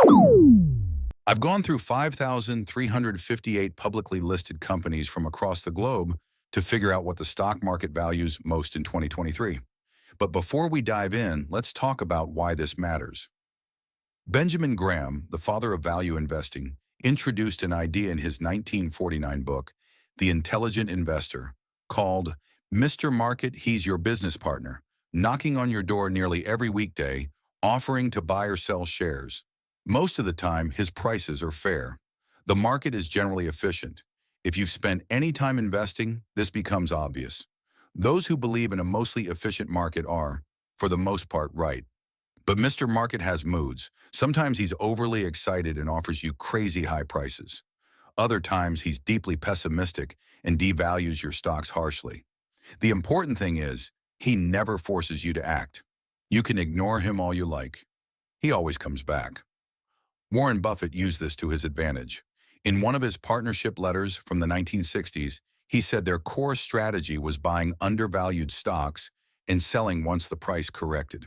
I've gone through 5,358 publicly listed companies from across the globe to figure out what the stock market values most in 2023. But before we dive in, let's talk about why this matters. Benjamin Graham, the father of value investing, introduced an idea in his 1949 book, The Intelligent Investor, called Mr. Market, He's Your Business Partner, knocking on your door nearly every weekday, offering to buy or sell shares. Most of the time, his prices are fair. The market is generally efficient. If you've spent any time investing, this becomes obvious. Those who believe in a mostly efficient market are, for the most part, right. But Mr. Market has moods. Sometimes he's overly excited and offers you crazy high prices. Other times he's deeply pessimistic and devalues your stocks harshly. The important thing is, he never forces you to act. You can ignore him all you like. He always comes back. Warren Buffett used this to his advantage. In one of his partnership letters from the 1960s, he said their core strategy was buying undervalued stocks and selling once the price corrected.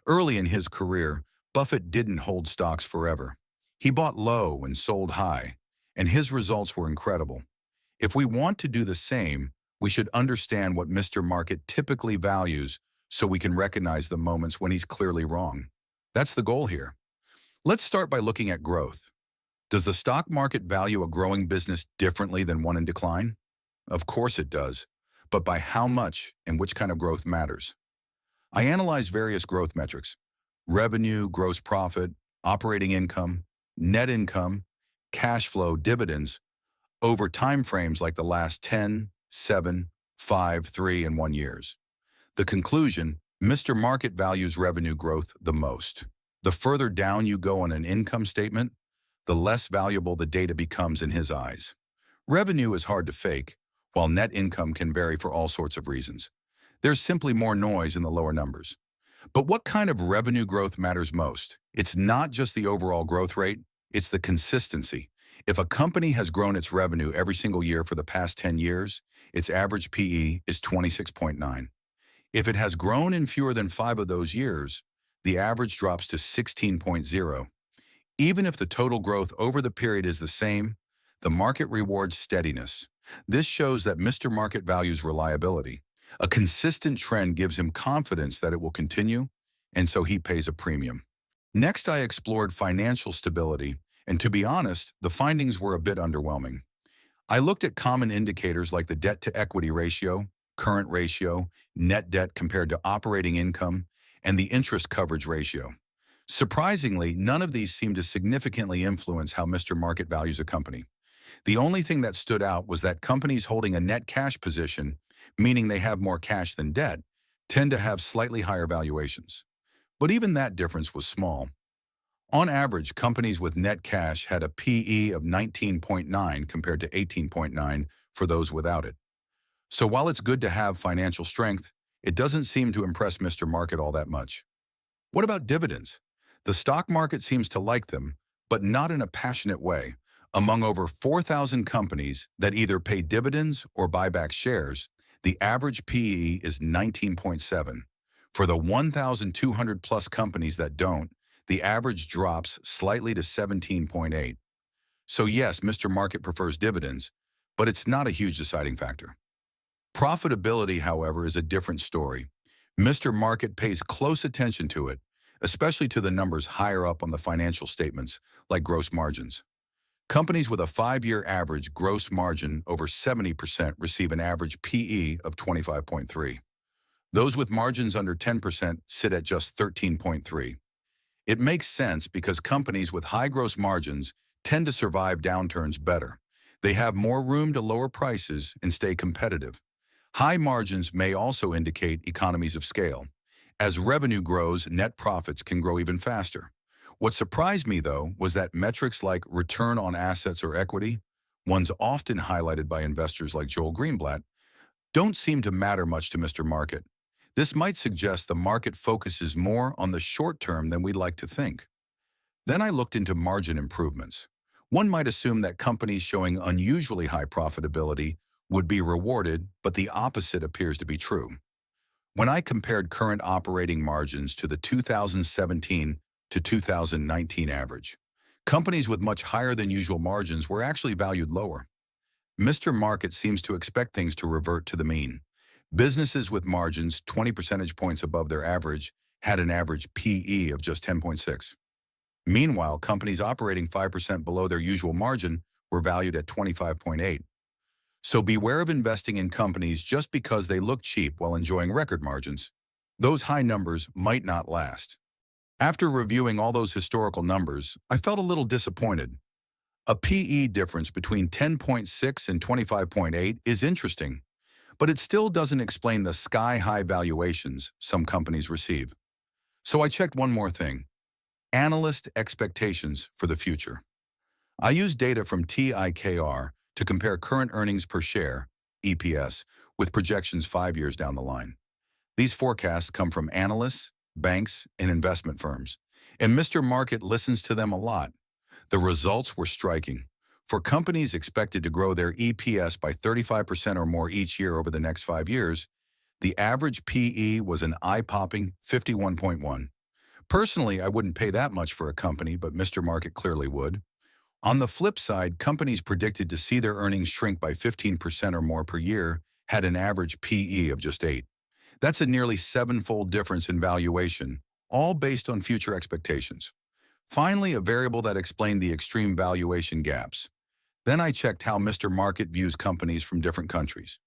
Early in his career, Buffett didn't hold stocks forever. He bought low and sold high, and his results were incredible. If we want to do the same, we should understand what Mr. Market typically values so we can recognize the moments when he's clearly wrong. That's the goal here. Let's start by looking at growth. Does the stock market value a growing business differently than one in decline? Of course it does, but by how much and which kind of growth matters. I analyze various growth metrics: revenue, gross profit, operating income, net income, cash flow, dividends, over time frames like the last 10, 7, 5, 3, and 1 years. The conclusion: Mr. Market values revenue growth the most. The further down you go on an income statement, the less valuable the data becomes in his eyes. Revenue is hard to fake, while net income can vary for all sorts of reasons. There's simply more noise in the lower numbers. But what kind of revenue growth matters most? It's not just the overall growth rate, it's the consistency. If a company has grown its revenue every single year for the past 10 years, its average PE is 26.9. If it has grown in fewer than 5 of those years, the average drops to 16.0. Even if the total growth over the period is the same, the market rewards steadiness. This shows that Mr. Market values reliability. A consistent trend gives him confidence that it will continue, and so he pays a premium. Next, I explored financial stability, and to be honest, the findings were a bit underwhelming. I looked at common indicators like the debt-to-equity ratio, current ratio, net debt compared to operating income, and the interest coverage ratio. Surprisingly, none of these seemed to significantly influence how Mr. Market values a company. The only thing that stood out was that companies holding a net cash position, meaning they have more cash than debt, tend to have slightly higher valuations. But even that difference was small. On average, companies with net cash had a PE of 19.9 compared to 18.9 for those without it. So while it's good to have financial strength, it doesn't seem to impress Mr. Market all that much. What about dividends? The stock market seems to like them, but not in a passionate way. Among over 4,000 companies that either pay dividends or buy back shares, the average PE is 19.7. For the 1,200 plus companies that don't, the average drops slightly to 17.8. So yes, Mr. Market prefers dividends, but it's not a huge deciding factor. Profitability, however, is a different story. Mr. Market pays close attention to it, especially to the numbers higher up on the financial statements, like gross margins. Companies with a 5-year average gross margin over 70% receive an average PE of 25.3. Those with margins under 10% sit at just 13.3. It makes sense because companies with high gross margins tend to survive downturns better. They have more room to lower prices and stay competitive. High margins may also indicate economies of scale. As revenue grows, net profits can grow even faster. What surprised me, though, was that metrics like return on assets or equity, ones often highlighted by investors like Joel Greenblatt, don't seem to matter much to Mr. Market. This might suggest the market focuses more on the short term than we'd like to think. Then I looked into margin improvements. One might assume that companies showing unusually high profitability would be rewarded, but the opposite appears to be true. When I compared current operating margins to the 2017 to 2019 average. Companies with much higher than usual margins were actually valued lower. Mr. Market seems to expect things to revert to the mean. Businesses with margins 20 percentage points above their average had an average PE of just 10.6. Meanwhile, companies operating 5% below their usual margin were valued at 25.8. So beware of investing in companies just because they look cheap while enjoying record margins. Those high numbers might not last. After reviewing all those historical numbers, I felt a little disappointed. A PE difference between 10.6 and 25.8 is interesting, but it still doesn't explain the sky-high valuations some companies receive. So I checked one more thing: analyst expectations for the future. I used data from TIKR to compare current earnings per share, EPS, with projections 5 years down the line. These forecasts come from analysts, banks, and investment firms, and Mr. Market listens to them a lot. The results were striking. For companies expected to grow their EPS by 35% or more each year over the next 5 years, the average PE was an eye-popping 51.1. Personally, I wouldn't pay that much for a company, but Mr. Market clearly would. On the flip side, companies predicted to see their earnings shrink by 15% or more per year had an average PE of just 8. That's a nearly seven-fold difference in valuation, all based on future expectations. Finally, a variable that explained the extreme valuation gaps. Then I checked how Mr. Market views companies from different countries.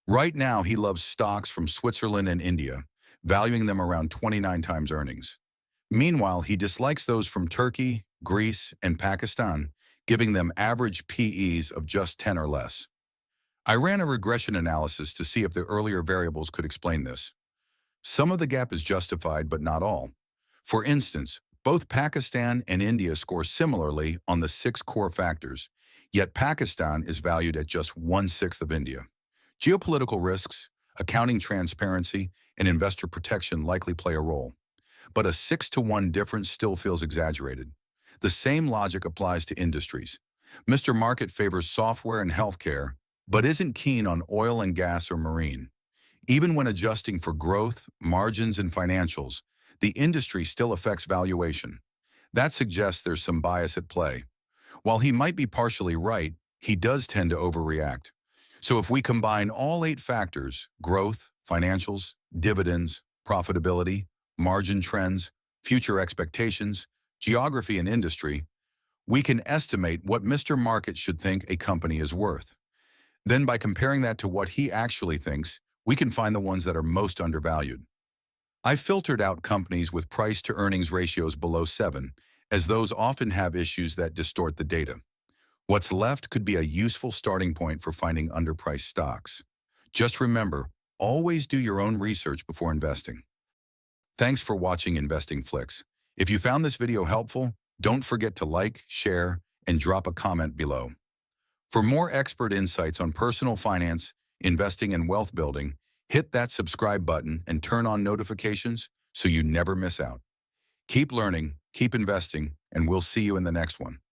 Right now, he loves stocks from Switzerland and India, valuing them around 29 times earnings. Meanwhile, he dislikes those from Turkey, Greece, and Pakistan, giving them average PEs of just 10 or less. I ran a regression analysis to see if the earlier variables could explain this. Some of the gap is justified, but not all. For instance, both Pakistan and India score similarly on the 6 core factors, yet Pakistan is valued at just 1/6 of India. Geopolitical risks, accounting transparency, and investor protection likely play a role. But a 6-to-1 difference still feels exaggerated. The same logic applies to industries. Mr. Market favors software and healthcare, but isn't keen on oil and gas or marine. Even when adjusting for growth, margins, and financials, the industry still affects valuation. That suggests there's some bias at play. While he might be partially right, he does tend to overreact. So if we combine all 8 factors, growth, financials, dividends, profitability, margin trends, future expectations, geography, and industry, we can estimate what Mr. Market should think a company is worth. Then by comparing that to what he actually thinks, we can find the ones that are most undervalued. I filtered out companies with price-to-earnings ratios below 7, as those often have issues that distort the data. What's left could be a useful starting point for finding underpriced stocks. Just remember, always do your own research before investing. Thanks for watching InvestingFlix. If you found this video helpful, don't forget to like, share, and drop a comment below. For more expert insights on personal finance, investing, and wealth building, hit that subscribe button and turn on notifications so you never miss out. Keep learning, keep investing, and we'll see you in the next one.